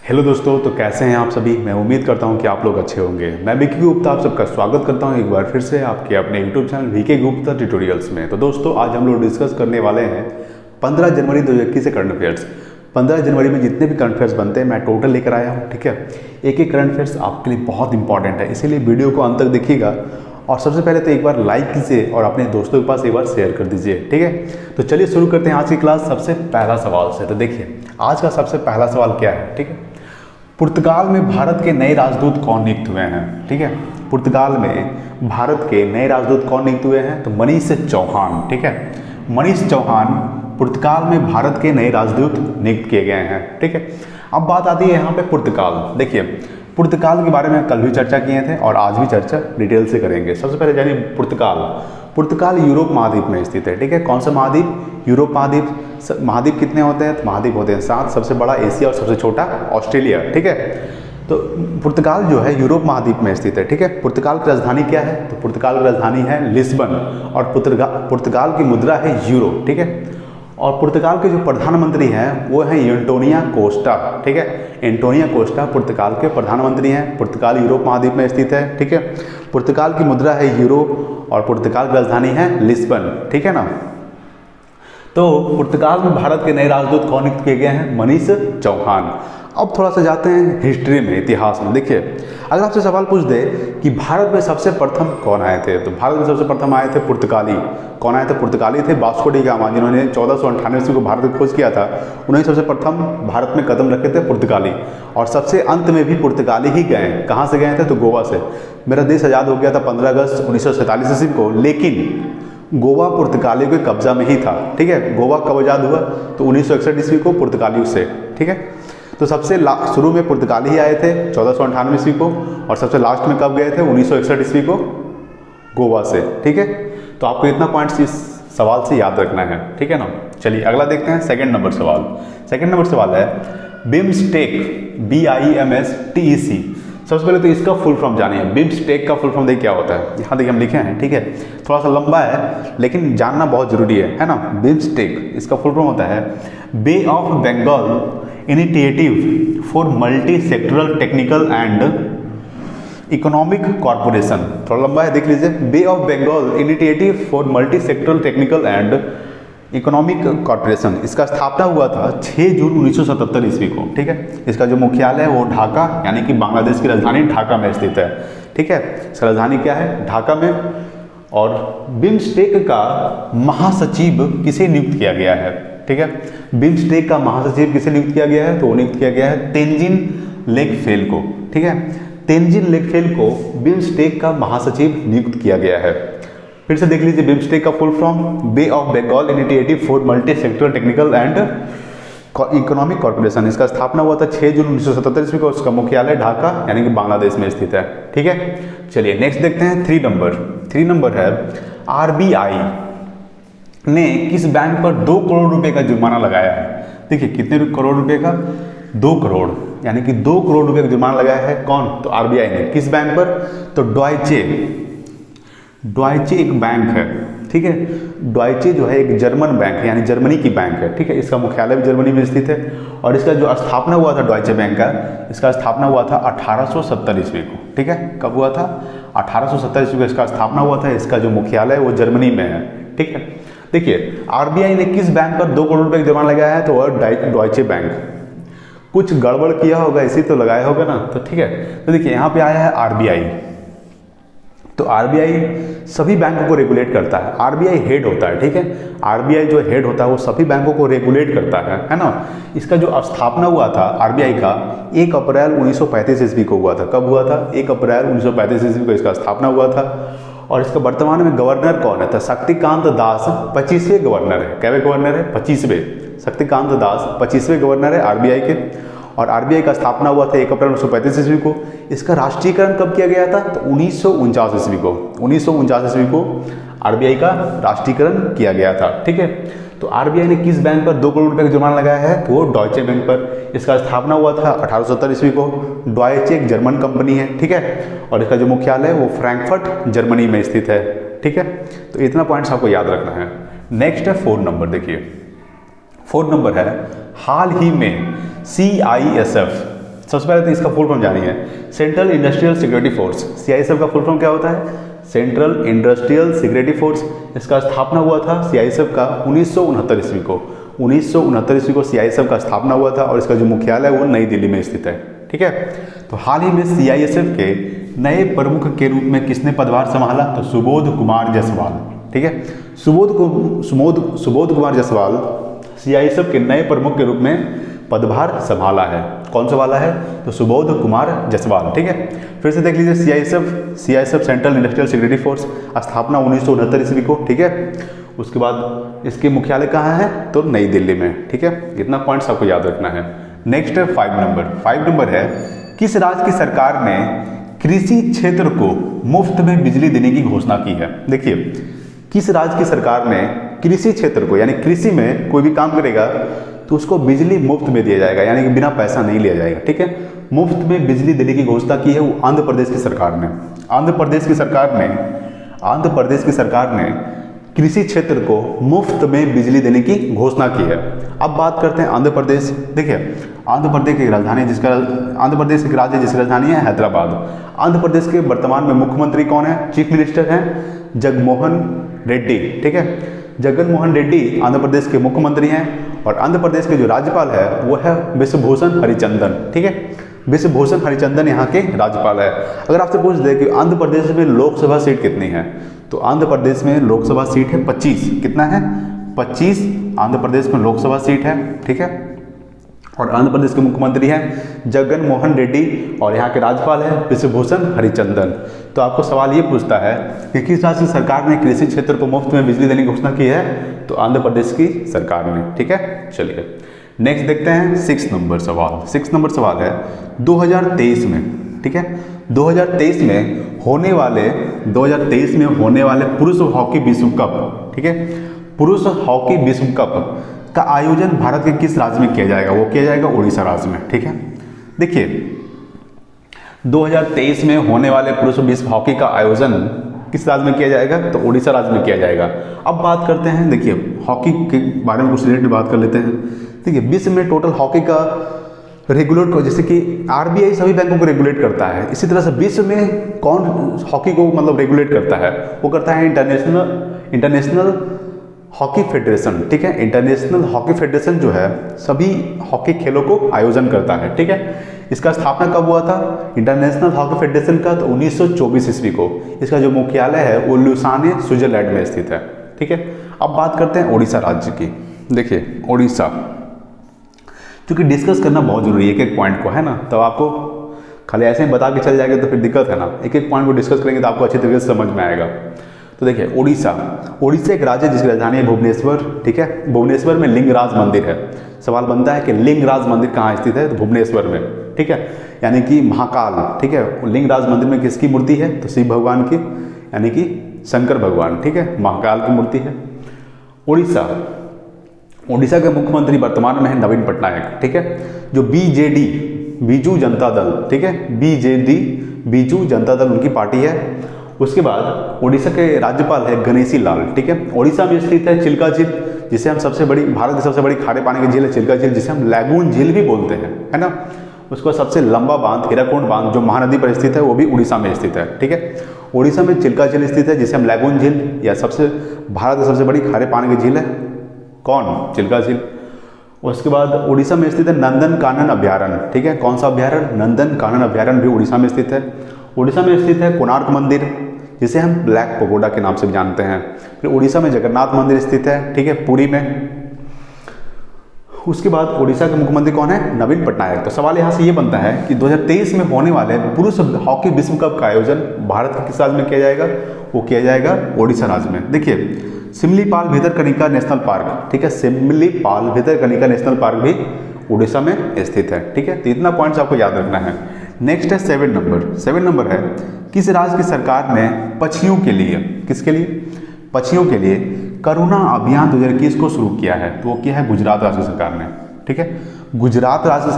Hello दोस्तों, तो कैसे हैं आप सभी। मैं उम्मीद करता हूं कि आप लोग अच्छे होंगे। मैं विकी गुप्ता आप सबका स्वागत करता हूं एक बार फिर से आपके अपने YouTube channel VK Gupta tutorials में। तो दोस्तों, आज हम लोग डिस्कस करने वाले हैं 15 जनवरी 2021 से करंट अफेयर्स। 15 जनवरी में जितने भी करंट अफेयर्स बनते हैं मैं टोटल लेकर आया हूँ। ठीक है, एक एक करंट अफेयर्स आपके लिए बहुत इंपॉर्टेंट है, इसीलिए वीडियो को अंत तक देखिएगा। और सबसे पहले तो एक बार लाइक कीजिए और अपने दोस्तों के पास एक बार शेयर कर दीजिए। ठीक है, तो चलिए शुरू करते हैं आज की क्लास सबसे पहला सवाल से। तो देखिए आज का सबसे पहला सवाल क्या है। ठीक है, पुर्तगाल में भारत के नए राजदूत कौन नियुक्त हुए हैं। ठीक है, पुर्तगाल में भारत के नए राजदूत कौन नियुक्त हुए हैं, तो मनीष चौहान। ठीक है, मनीष चौहान पुर्तगाल में भारत के नए राजदूत नियुक्त किए गए हैं। ठीक है, अब बात आती है यहाँ पे पुर्तगाल। देखिए पुर्तगाल के बारे में कल भी चर्चा किए थे और आज भी चर्चा डिटेल से करेंगे। सबसे पहले जानिए पुर्तगाल। पुर्तगाल यूरोप महाद्वीप में स्थित है। ठीक है, कौन सा महाद्वीप, यूरोप महाद्वीप। महाद्वीप कितने होते हैं, तो महाद्वीप होते हैं 7, सबसे बड़ा एशिया और सबसे छोटा ऑस्ट्रेलिया। ठीक है, तो पुर्तगाल जो है यूरोप महाद्वीप में स्थित है। ठीक है, पुर्तगाल की राजधानी क्या है, तो पुर्तगाल की राजधानी है लिस्बन और पुर्तगाल की मुद्रा है यूरो। ठीक है, और पुर्तगाल के जो प्रधानमंत्री हैं वो हैं एंटोनियो कोस्टा। ठीक है, एंटोनियो कोस्टा पुर्तगाल के प्रधानमंत्री हैं। पुर्तगाल यूरोप महाद्वीप में स्थित है। ठीक है, पुर्तगाल की मुद्रा है यूरो और पुर्तगाल की राजधानी है लिस्बन। ठीक है ना, तो पुर्तगाल में भारत के नए राजदूत कौन नियुक्त किए गए हैं, मनीष चौहान। अब थोड़ा सा जाते हैं हिस्ट्री में, इतिहास में। देखिए अगर आपसे सवाल पूछ दे कि भारत में सबसे प्रथम कौन आए थे, तो भारत में सबसे प्रथम आए थे पुर्तगाली। कौन आए थे, पुर्तगाली थे। वास्को डी गामा, जिन्होंने 1498 ईस्वी को भारत की खोज किया था, उन्होंने सबसे प्रथम भारत में कदम रखे थे पुर्तगाली। और सबसे अंत में भी पुर्तगाली ही गए। कहाँ से गए थे, तो गोवा से। मेरा देश आज़ाद हो गया था 15 अगस्त 1947 ईस्वी को, लेकिन गोवा पुर्तगालियों के कब्जा में ही था। ठीक है, गोवा कब आज़ाद हुआ, तो 1961 ईस्वी को पुर्तगालियों से। ठीक है, तो सबसे शुरू में पुर्तगाली ही आए थे 1498 ईस्वी को, और सबसे लास्ट में कब गए थे, 1961 ईस्वी को गोवा से। ठीक है, तो आपको इतना पॉइंट्स इस सवाल से याद रखना है। ठीक है ना, चलिए अगला देखते हैं। सेकंड नंबर सवाल। सेकंड नंबर सवाल है बिम्स्टेक, BIMSTEC। सबसे पहले तो इसका फुल फॉर्म जानिए। बिम्स्टेक का फुल फॉर्म देखिए क्या होता है, यहाँ देखिए हम लिखे हैं। ठीक है, थोड़ा सा लंबा है लेकिन जानना बहुत जरूरी है ना। बिम्स्टेक इसका फुल फॉर्म होता है bay of Bengal initiative for multi sectoral technical and economic corporation. थोड़ा लंबा है, देख लीजिए। Bay of Bengal initiative for multi sectoral technical and economic corporation. इसका स्थापना हुआ था 6 जून 1977 ईस्वी को। ठीक है, इसका जो मुख्यालय है वो ढाका यानी कि बांग्लादेश की राजधानी ढाका में स्थित है। ठीक है, इसका राजधानी क्या है, ढाका में। और बिम्स्टेक का महासचिव किसे नियुक्त किया गया है। ठीक है, बिम्स्टेक का महासचिव किसे नियुक्त किया गया है, तो वो नियुक्त किया गया है तेंजिन लेकफेल को। ठीक है, तेंजिन लेकफेल को बिम्स्टेक का महासचिव नियुक्त किया गया है। फिर से देख लीजिए, बिम्स्टेक का full form bay of Bengal initiative for multi sectoral technical and economic corporation. इसका स्थापना हुआ था 6 जून 1977 ईस्वी को। उसका मुख्यालय ढाका यानी कि बांग्लादेश में स्थित है। ठीक है, चलिए नेक्स्ट देखते हैं। 3 नंबर। 3 नंबर है RBI ने किस बैंक पर 2 करोड़ रुपए का जुर्माना लगाया है। देखिए कितने करोड़ रुपए का, 2 करोड़ यानी कि 2 करोड़ रुपए का जुर्माना लगाया है। कौन, तो RBI ने। किस बैंक पर, तो डॉयचे एक बैंक है। ठीक है, डॉयचे जो है एक जर्मन बैंक है यानी जर्मनी की बैंक है। ठीक है, इसका मुख्यालय भी जर्मनी में स्थित है। और इसका जो स्थापना हुआ था डॉयचे बैंक का, इसका स्थापना हुआ था 1870 ईस्वी को। ठीक है, कब हुआ था, 1870 ईस्वी को इसका स्थापना हुआ था। इसका जो मुख्यालय वो जर्मनी में है। ठीक है, देखिए RBI ने किस बैंक पर 2 करोड़ रुपए का जुर्माना लगाया है, तो वह डॉयचे बैंक। कुछ गड़बड़ किया होगा इसी तो लगाया होगा ना, तो ठीक है। तो देखिए यहाँ पे आया है RBI, तो RBI सभी बैंकों को रेगुलेट करता है। RBI हेड होता है। ठीक है, RBI जो हेड होता है वो सभी बैंकों को रेगुलेट करता है ना। इसका जो स्थापना हुआ था RBI का 1 अप्रैल 1935 ईस्वी को हुआ था। कब हुआ था, 1 अप्रैल 1935 ईस्वी को इसका स्थापना हुआ था। और इसका वर्तमान में गवर्नर कौन है, तो शक्तिकांत दास 25वें गवर्नर है। कैवे गवर्नर है, 25वें। शक्तिकांत दास 25वें गवर्नर है RBI के। और RBI का स्थापना हुआ था 1 अप्रैल 1935 ईस्वी को। इसका राष्ट्रीयकरण कब किया गया था, तो 1949 ईस्वी को। 1949 ईस्वी को RBI का राष्ट्रीयकरण किया गया था। ठीक है, तो RBI ने किस बैंक पर 2 करोड़ रुपए का जुर्माना लगाया है, तो वो डॉयचे बैंक पर। इसका स्थापना हुआ था 1870 ईस्वी को। डॉयचे एक जर्मन कंपनी है। ठीक है, और इसका जो मुख्यालय है वो फ्रैंकफर्ट जर्मनी में स्थित है। ठीक है, तो इतना पॉइंट्स आपको याद रखना है। नेक्स्ट है 4 नंबर। देखिए 4 नंबर है हाल ही में CISF सबसे पहले तो इसका फुल फॉर्म जानिए, central industrial security force. CISF का फुल फॉर्म क्या होता है? Central industrial security force. इसका स्थापना हुआ था सीआईएसएफ का 1969 ईस्वी को। 1969 ईस्वी को सीआईएसएफ का स्थापना हुआ था और इसका जो मुख्यालय है वो नई दिल्ली में स्थित है। ठीक है, तो हाल ही में सीआईएसएफ के नए प्रमुख के रूप में किसने पदभार संभाला? तो सुबोध कुमार जायसवाल। ठीक है, सुबोध कुमार जायसवाल सीआईएसएफ के नए प्रमुख के रूप में पदभार संभाला है। कौन संभाला है? तो सुबोध कुमार जायसवाल। ठीक है, फिर से देख लीजिए, CISF central industrial security force, स्थापना 1969 ईस्वी को। ठीक है, उसके बाद इसके मुख्यालय कहाँ है? तो नई दिल्ली में। ठीक है, इतना पॉइंट्स आपको याद रखना है। नेक्स्ट है 5 नंबर है, किस राज्य की सरकार ने कृषि क्षेत्र को मुफ्त में बिजली देने की घोषणा की है? देखिए, किस राज्य की सरकार ने कृषि क्षेत्र को, यानी कृषि में कोई भी काम करेगा तो उसको बिजली मुफ्त में दिया जाएगा, यानी कि बिना पैसा नहीं लिया जाएगा। ठीक है, मुफ्त में बिजली देने की घोषणा की है वो आंध्र प्रदेश की सरकार ने। आंध्र प्रदेश की सरकार ने कृषि क्षेत्र को मुफ्त में बिजली देने की घोषणा की है। अब बात करते हैं आंध्र प्रदेश। देखिए, आंध्र प्रदेश की राजधानी एक राज्य जिसकी राजधानी है हैदराबाद। आंध्र प्रदेश के वर्तमान में मुख्यमंत्री कौन है? चीफ मिनिस्टर हैं जगनमोहन रेड्डी। ठीक है, जगनमोहन रेड्डी आंध्र प्रदेश के मुख्यमंत्री हैं और आंध्र प्रदेश के जो राज्यपाल है वो है विश्वभूषण हरिचंदन। ठीक है, विश्वभूषण हरिचंदन यहाँ के राज्यपाल है। अगर आपसे पूछ दे कि आंध्र प्रदेश में लोकसभा सीट कितनी है, तो आंध्र प्रदेश में लोकसभा सीट है 25। कितना है? 25 आंध्र प्रदेश में लोकसभा सीट है। ठीक है, और आंध्र प्रदेश के मुख्यमंत्री हैं जगनमोहन रेड्डी और यहाँ के राज्यपाल हैं विश्वभूषण हरिचंदन। तो आपको सवाल ये पूछता है कि किस राज्य की सरकार ने कृषि क्षेत्र को मुफ्त में बिजली देने की घोषणा की है? तो आंध्र प्रदेश की सरकार ने। ठीक है, चलिए नेक्स्ट देखते हैं 6 नंबर सवाल। 6 नंबर सवाल है 2023 में। ठीक है, 2023 में होने वाले पुरुष हॉकी विश्व कप, ठीक है, पुरुष हॉकी विश्व कप का आयोजन भारत के किस राज्य में किया जाएगा? वो किया जाएगा उड़ीसा राज्य में। ठीक है, देखिए 2023 में होने वाले पुरुष विश्व हॉकी का आयोजन किस राज्य में किया जाएगा? तो उड़ीसा राज्य में किया जाएगा। अब बात करते हैं, देखिए हॉकी के बारे में कुछ रिलेटेड बात कर लेते हैं। देखिए, विश्व में टोटल हॉकी का रेगुलेट को, जैसे कि आरबीआई सभी बैंकों को रेगुलेट करता है, इसी तरह से विश्व में कौन हॉकी को मतलब रेगुलेट करता है? वो करता है इंटरनेशनल हॉकी फेडरेशन। ठीक है, इंटरनेशनल हॉकी फेडरेशन जो है सभी हॉकी खेलों को आयोजन करता है। ठीक है, इसका स्थापना कब हुआ था इंटरनेशनल हॉकी फेडरेशन का? तो 1924 ईस्वी को। इसका जो मुख्यालय है वो लुसाने स्विट्जरलैंड में स्थित है। ठीक है, अब बात करते हैं उड़ीसा राज्य की। देखिए उड़ीसा, क्योंकि डिस्कस करना बहुत जरूरी है एक एक पॉइंट को, है ना, तो आपको खाली ऐसे ही बता के चल जाएगा तो फिर दिक्कत है ना। एक एक पॉइंट को डिस्कस करेंगे तो आपको अच्छी तरीके से समझ में आएगा। तो देखिए उड़ीसा एक राज्य जिसकी राजधानी है भुवनेश्वर। ठीक है, भुवनेश्वर में लिंगराज मंदिर है। सवाल बनता है कि लिंगराज मंदिर कहाँ स्थित है? तो भुवनेश्वर में। ठीक है, यानी कि महाकाल। ठीक है, लिंगराज मंदिर में किसकी मूर्ति है? तो शिव भगवान की, यानी कि शंकर भगवान। ठीक है, महाकाल की मूर्ति है। उड़ीसा के मुख्यमंत्री वर्तमान में है नवीन पटनायक। ठीक है, जो बीजेडी बीजू जनता दल, ठीक है, बीजू जनता दल उनकी पार्टी है। उसके बाद उड़ीसा के राज्यपाल है गणेशी लाल। ठीक है, उड़ीसा में स्थित है चिल्का झील, जिसे हम भारत की सबसे बड़ी खारे पानी की झील है चिल्का झील, जिसे हम लैगून झील भी बोलते हैं, है ना। उसको सबसे लंबा बांध हीराकुंड बांध जो महानदी पर स्थित है वो भी उड़ीसा में स्थित है। ठीक है, उड़ीसा में चिल्का झील स्थित है जिसे हम लैगून झील या भारत की सबसे बड़ी खारे पानी की झील है कौन? चिल्का झील। उसके बाद उड़ीसा में स्थित है नंदन कानन अभ्यारण्य। ठीक है, कौन सा अभ्यारण्य? नंदन कानन अभ्यारण्य भी उड़ीसा में स्थित है। उड़ीसा में स्थित है कोणार्क मंदिर, जिसे हम ब्लैक पगोडा के नाम से भी जानते हैं। फिर उड़ीसा में जगन्नाथ मंदिर स्थित है। ठीक है, पुरी में। उसके बाद उड़ीसा के मुख्यमंत्री कौन है? नवीन पटनायक। तो सवाल यहाँ से ये बनता है कि 2023 में होने वाले पुरुष हॉकी विश्व कप का आयोजन भारत के किस राज्य में किया जाएगा? वो किया जाएगा उड़ीसा राज्य में। देखिए सिमलीपाल भितरकनिका नेशनल पार्क, ठीक है, सिमलीपाल भितरकनिका नेशनल पार्क भी उड़ीसा में स्थित है। ठीक है, तो इतना पॉइंट्स आपको याद रखना है। नेक्स्ट है 7 नंबर है किस राज्य की सरकार ने पक्षियों के लिए, किसके लिए? पक्षियों के लिए करुणा अभियान 2021 को शुरू किया है। तो वो किया है गुजरात राज्य सरकार ने। ठीक है, गुजरात राज्य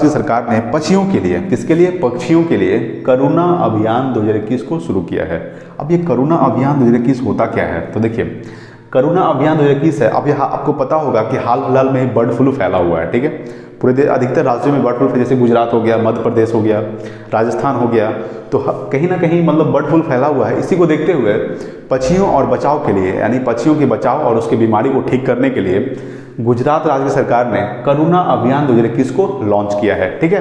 की सरकार ने पक्षियों के लिए, किसके लिए? पक्षियों के लिए करुणा अभियान 2021 को शुरू किया है। अब ये करुणा अभियान 2021 होता क्या है? तो देखिए करुणा अभियान 2021 है। अब यहाँ आपको पता होगा कि हाल फिलहाल में बर्ड फ्लू फैला हुआ है। ठीक है, पूरे अधिकतर राज्यों में बर्ड फ्लू, जैसे गुजरात हो गया, मध्य प्रदेश हो गया, राजस्थान हो गया, तो कहीं ना कहीं मतलब बर्ड फ्लू फैला हुआ है। इसी को देखते हुए पक्षियों और बचाव के लिए, यानी पक्षियों के बचाव और उसकी बीमारी को ठीक करने के लिए गुजरात राज्य सरकार ने करुणा अभियान 2021 को लॉन्च किया है। ठीक है,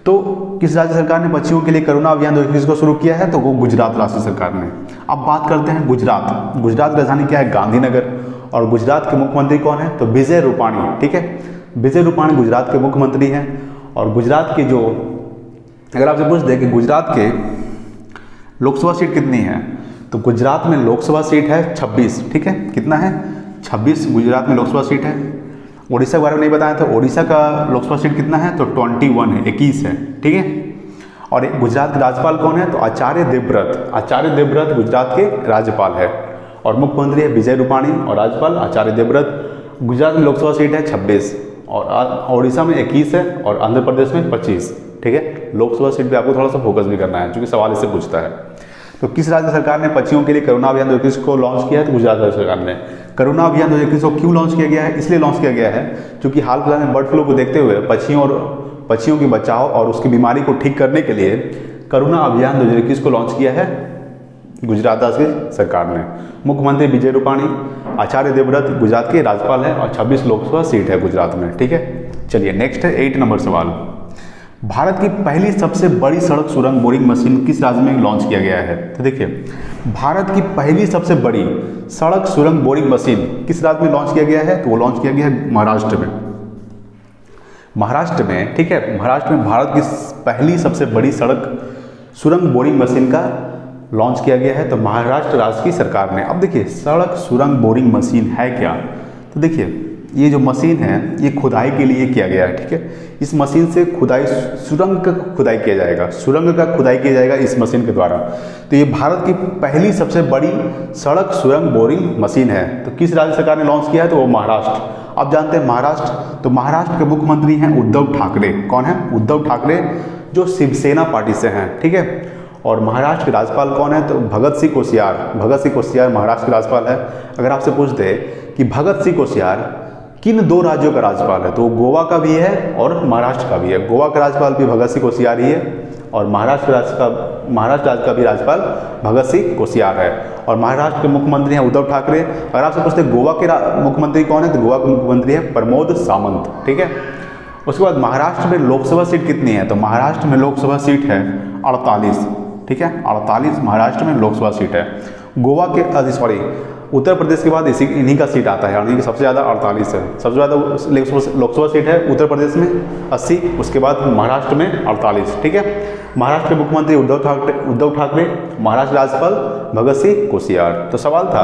तो किस राज्य सरकार ने पक्षियों के लिए करुणा अभियान 2021 को शुरू किया है? तो वो गुजरात राज्य सरकार ने। अब बात करते हैं गुजरात। गुजरात की राजधानी क्या है? गांधीनगर। और गुजरात के मुख्यमंत्री कौन है? तो विजय रूपाणी। ठीक है, विजय रूपाणी गुजरात के मुख्यमंत्री हैं। और गुजरात के जो, अगर आपसे पूछ दे कि गुजरात के लोकसभा सीट कितनी है, तो गुजरात में लोकसभा सीट है 26। ठीक है, कितना है? 26 गुजरात में लोकसभा सीट है। उड़ीसा के बारे में नहीं बताया था, उड़ीसा का लोकसभा सीट कितना है? तो 21 है, 21 है। ठीक है, और गुजरात के राज्यपाल कौन है? तो आचार्य देवव्रत। आचार्य देवव्रत गुजरात के राज्यपाल है और मुख्यमंत्री है विजय रूपाणी और राज्यपाल आचार्य देवव्रत। गुजरात में लोकसभा सीट है 26 और उड़ीसा में 21 है और आंध्र प्रदेश में 25। ठीक है, लोकसभा सीट पे आपको थोड़ा सा फोकस भी करना है, क्योंकि सवाल इससे पूछता है। तो किस राज्य सरकार ने पक्षियों के लिए करुणा अभियान 2021 को लॉन्च किया है? तो गुजरात राज्य सरकार ने। करुणा अभियान 2021 को क्यों लॉन्च किया गया है? इसलिए लॉन्च किया गया है क्योंकि हाल फिलहाल में बर्ड फ्लू को देखते हुए पक्षियों के बचाव और उसकी बीमारी को ठीक करने के लिए करुणा अभियान 2021 को लॉन्च किया है गुजरात राज्य सरकार ने। मुख्यमंत्री विजय रूपाणी, आचार्य देवव्रत गुजरात के राज्यपाल है और 26 लोकसभा सीट है गुजरात में। ठीक है, चलिए नेक्स्ट है 8 नंबर सवाल। भारत की पहली सबसे बड़ी सड़क सुरंग बोरिंग मशीन किस राज्य में लॉन्च किया गया है? तो देखिए, भारत की पहली सबसे बड़ी सड़क सुरंग बोरिंग मशीन किस राज्य में लॉन्च किया गया है? तो वो लॉन्च किया गया है महाराष्ट्र में। महाराष्ट्र में, ठीक है, महाराष्ट्र में भारत की पहली सबसे बड़ी सड़क सुरंग बोरिंग मशीन का लॉन्च किया गया है, तो महाराष्ट्र राज्य की सरकार ने। अब देखिए, सड़क सुरंग बोरिंग मशीन है क्या? तो देखिए, ये जो मशीन है ये खुदाई के लिए किया गया है। ठीक है, इस मशीन से खुदाई, सुरंग का खुदाई किया जाएगा, सुरंग का खुदाई किया जाएगा इस मशीन के द्वारा। तो ये भारत की पहली सबसे बड़ी सड़क सुरंग बोरिंग मशीन है। तो किस राज्य सरकार ने लॉन्च किया है? तो वो महाराष्ट्र। अब जानते हैं महाराष्ट्र, तो महाराष्ट्र के मुख्यमंत्री हैं उद्धव ठाकरे। कौन है? उद्धव ठाकरे, जो शिवसेना पार्टी से हैं। ठीक है, और महाराष्ट्र के राज्यपाल कौन है? तो भगत सिंह कोश्यार। भगत सिंह कोश्यार महाराष्ट्र के राज्यपाल है। अगर आपसे पूछ दे कि भगत सिंह कोश्यार किन 2 राज्यों का राज्यपाल है, तो गोवा का भी है और महाराष्ट्र का भी है। गोवा का राज्यपाल भी भगत सिंह कोश्यार ही है और महाराष्ट्र राज्य का भी राज्यपाल भगत सिंह कोश्यार है। और महाराष्ट्र के मुख्यमंत्री हैं उद्धव ठाकरे। अगर आपसे पूछते गोवा के मुख्यमंत्री कौन है, तो गोवा के मुख्यमंत्री है प्रमोद सावंत। ठीक है, उसके बाद महाराष्ट्र में लोकसभा सीट कितनी है? तो महाराष्ट्र में लोकसभा सीट है 48। ठीक है, 48 महाराष्ट्र में लोकसभा सीट है। गोवा के उत्तर प्रदेश के बाद इन्हीं का सीट आता है, यानी कि सबसे ज़्यादा 48 है। सबसे ज़्यादा लोकसभा सीट है उत्तर प्रदेश में 80, उसके बाद महाराष्ट्र में 48। ठीक है, महाराष्ट्र के मुख्यमंत्री उद्धव ठाकरे, महाराष्ट्र राज्यपाल भगत सिंह कोश्यार। तो सवाल था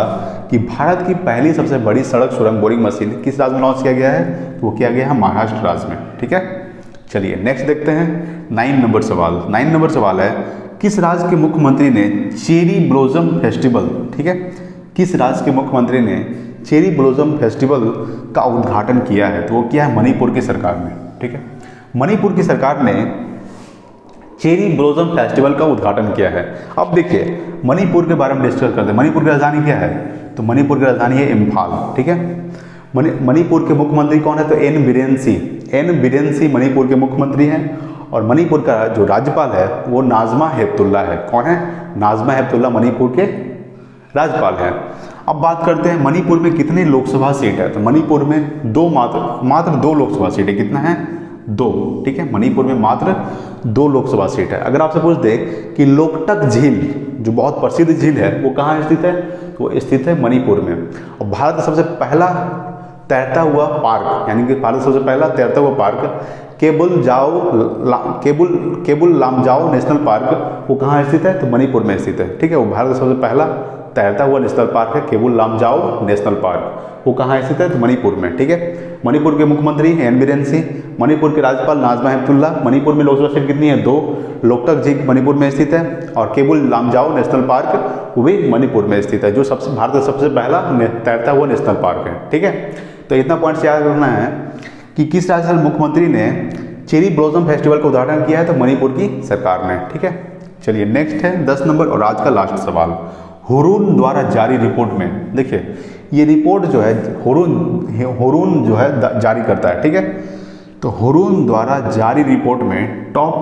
कि भारत की पहली सबसे बड़ी सड़क सुरंग बोरिंग मशीन किस राज्य में लॉन्च किया गया है? तो वो किया गया है महाराष्ट्र राज्य में। ठीक है, चलिए नेक्स्ट देखते हैं 9 नंबर सवाल। 9 नंबर सवाल है, किस राज्य के मुख्यमंत्री ने चेरी ब्लॉसम फेस्टिवल, ठीक है, किस राज्य के मुख्यमंत्री ने चेरी ब्लॉसम फेस्टिवल का उद्घाटन किया है? तो वो किया है मणिपुर की सरकार ने। ठीक है, मणिपुर की सरकार ने चेरी ब्लॉसम फेस्टिवल का उद्घाटन किया है। अब देखिए, मणिपुर के बारे में डिस्कस करते हैं। मणिपुर की राजधानी क्या है? तो मणिपुर की राजधानी है इम्फाल। ठीक है, मणिपुर के मुख्यमंत्री कौन है? तो एन बीरेन सिंह मणिपुर के मुख्यमंत्री हैं। और मणिपुर का जो राज्यपाल है वो नाजमा हेपतुल्ला है। कौन है? नाजमा हेपतुल्ला मणिपुर के राज्यपाल हैं। अब बात करते हैं मणिपुर में कितने लोकसभा सीट है? तो मणिपुर में मात्र 2 लोकसभा सीट है। कितना है? 2। ठीक है, मणिपुर में मात्र 2 लोकसभा सीट है। अगर आपसे पूछ दे कि लोकटक झील, जो बहुत प्रसिद्ध झील है, वो कहाँ स्थित है? तो वो स्थित है मणिपुर में। और भारत का सबसे पहला तैरता हुआ पार्क, यानी कि भारत का सबसे पहला तैरता हुआ park Keibul Lamjao national park, वो कहाँ स्थित है? तो मणिपुर में स्थित है। ठीक है, वो भारत का सबसे पहला तैरता हुआ नेशनल पार्क है केबुल लामजाओ नेशनल पार्क। वो कहाँ स्थित है? तो मणिपुर में। ठीक है, मणिपुर के मुख्यमंत्री एन बीरेन सिंह, मणिपुर के राज्यपाल नाजमा हेपतुल्ला। मणिपुर में लोकसभा सीट कितनी है? 2। लोकटक झील मणिपुर में स्थित है और केबुल लामजाओ नेशनल पार्क वो भी मणिपुर में स्थित है, जो भारत का सबसे पहला तैरता हुआ नेशनल पार्क है। ठीक है, तो इतना पॉइंट्स याद रखना है कि किस राज्य के मुख्यमंत्री ने चेरी ब्लॉसम फेस्टिवल का उद्घाटन किया है? तो मणिपुर की सरकार ने। ठीक है, चलिए नेक्स्ट है 10 नंबर और आज का लास्ट सवाल। हुरून द्वारा जारी रिपोर्ट में, देखिए ये रिपोर्ट जो है हुरून जो है जारी करता है। ठीक है, तो हुरून द्वारा जारी रिपोर्ट में टॉप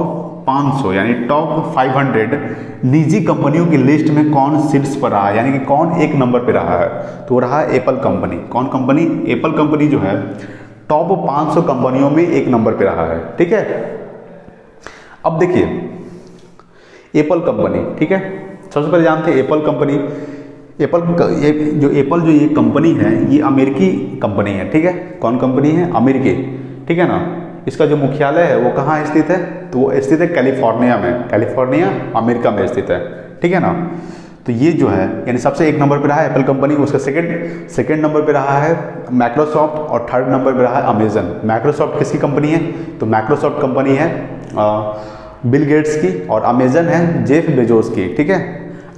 500 यानी टॉप 500 निजी कंपनियों की लिस्ट में कौन शीर्ष पर रहा है, यानी कि कौन एक नंबर पे रहा है, तो रहा एप्पल कंपनी। कौन कंपनी? एप्पल कंपनी जो है टॉप 500 कंपनियों में एक नंबर पे रहा है। ठीक है, अब देखिए एप्पल कंपनी, ठीक है, सबसे पहले जानते हैं एप्पल कंपनी। एप्पल जो ये कंपनी है ये अमेरिकी कंपनी है। ठीक है, कौन कंपनी है? अमेरिकी। ठीक है ना। इसका जो मुख्यालय है वो कहाँ स्थित है? तो वो स्थित है कैलिफोर्निया में। कैलिफोर्निया अमेरिका में स्थित है। ठीक है ना। तो ये जो है यानी सबसे एक नंबर पे रहा है एप्पल कंपनी। उसका सेकंड नंबर पे रहा है माइक्रोसॉफ्ट और थर्ड नंबर पे रहा है अमेजन। माइक्रोसॉफ्ट किसकी कंपनी है? तो माइक्रोसॉफ्ट कंपनी है बिल गेट्स की, और अमेजन है जेफ बेजोस की। ठीक है,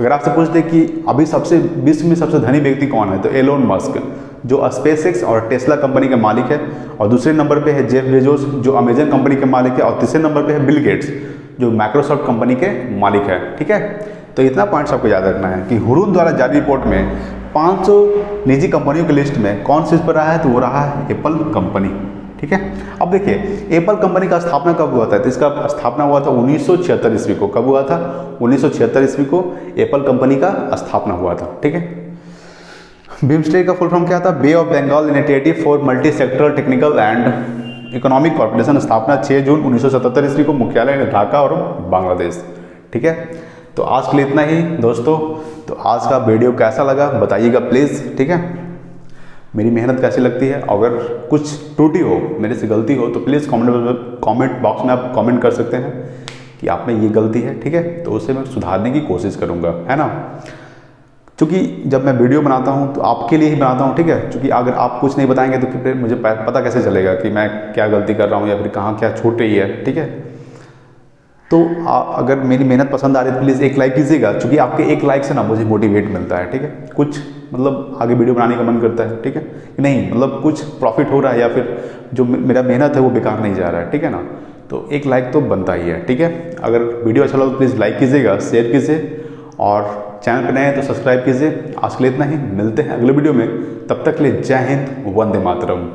अगर आपसे पूछ दे कि अभी विश्व में सबसे धनी व्यक्ति कौन है, तो एलोन मस्क जो स्पेसएक्स और टेस्ला कंपनी के मालिक है, और दूसरे नंबर पे है जेफ बेजोस जो अमेजन कंपनी के मालिक है, और तीसरे नंबर पे है बिल गेट्स जो माइक्रोसॉफ्ट कंपनी के मालिक है। ठीक है, तो इतना पॉइंट्स आपको याद रखना है कि हुरून द्वारा जारी रिपोर्ट में 500 निजी कंपनियों की लिस्ट में कौन शीर्ष पर रहा है, तो वो रहा है एप्पल कंपनी। ठीक है, अब देखिए एप्पल कंपनी का स्थापना कब हुआ था? तो इसका स्थापना हुआ था 1976 ईस्वी को। कब हुआ था? 1976 ईस्वी को एप्पल कंपनी का स्थापना हुआ था। ठीक है, बिम्स्टेक का फुल फॉर्म क्या था? Bay of Bengal initiative for multi sectoral technical and economic corporation. स्थापना 6 जून 1977 ईस्वी को। मुख्यालय ढाका और बांग्लादेश। ठीक है, तो आज के लिए इतना ही दोस्तों। तो आज का वीडियो कैसा लगा बताइएगा प्लीज़। ठीक है, मेरी मेहनत कैसी लगती है, अगर कुछ त्रुटि हो, मेरे से गलती हो, तो प्लीज़ कमेंट बॉक्स में आप कमेंट कर सकते हैं कि आप में ये गलती है। ठीक है, तो उसे मैं सुधारने की कोशिश करूँगा, है ना। क्योंकि जब मैं वीडियो बनाता हूँ तो आपके लिए ही बनाता हूँ। ठीक है, क्योंकि अगर आप कुछ नहीं बताएंगे तो फिर मुझे पता कैसे चलेगा कि मैं क्या गलती कर रहा हूँ या फिर कहाँ क्या छूट रही है। ठीक है, तो अगर मेरी मेहनत पसंद आ रही है तो प्लीज़ एक लाइक कीजिएगा, क्योंकि आपके एक लाइक से ना मुझे मोटिवेट मिलता है। ठीक है, कुछ मतलब आगे वीडियो बनाने का मन करता है। ठीक है, कि नहीं मतलब कुछ प्रॉफिट हो रहा है या फिर जो मेरा मेहनत है वो बेकार नहीं जा रहा है। ठीक है ना, तो एक लाइक तो बनता ही है। ठीक है, अगर वीडियो अच्छा लगा तो प्लीज़ लाइक कीजिएगा, शेयर कीजिए, और चैनल पर नए हैं तो सब्सक्राइब कीजिए। आज के लिए इतना ही, मिलते हैं अगले वीडियो में। तब तक के लिए जय हिंद, वंदे मातरम।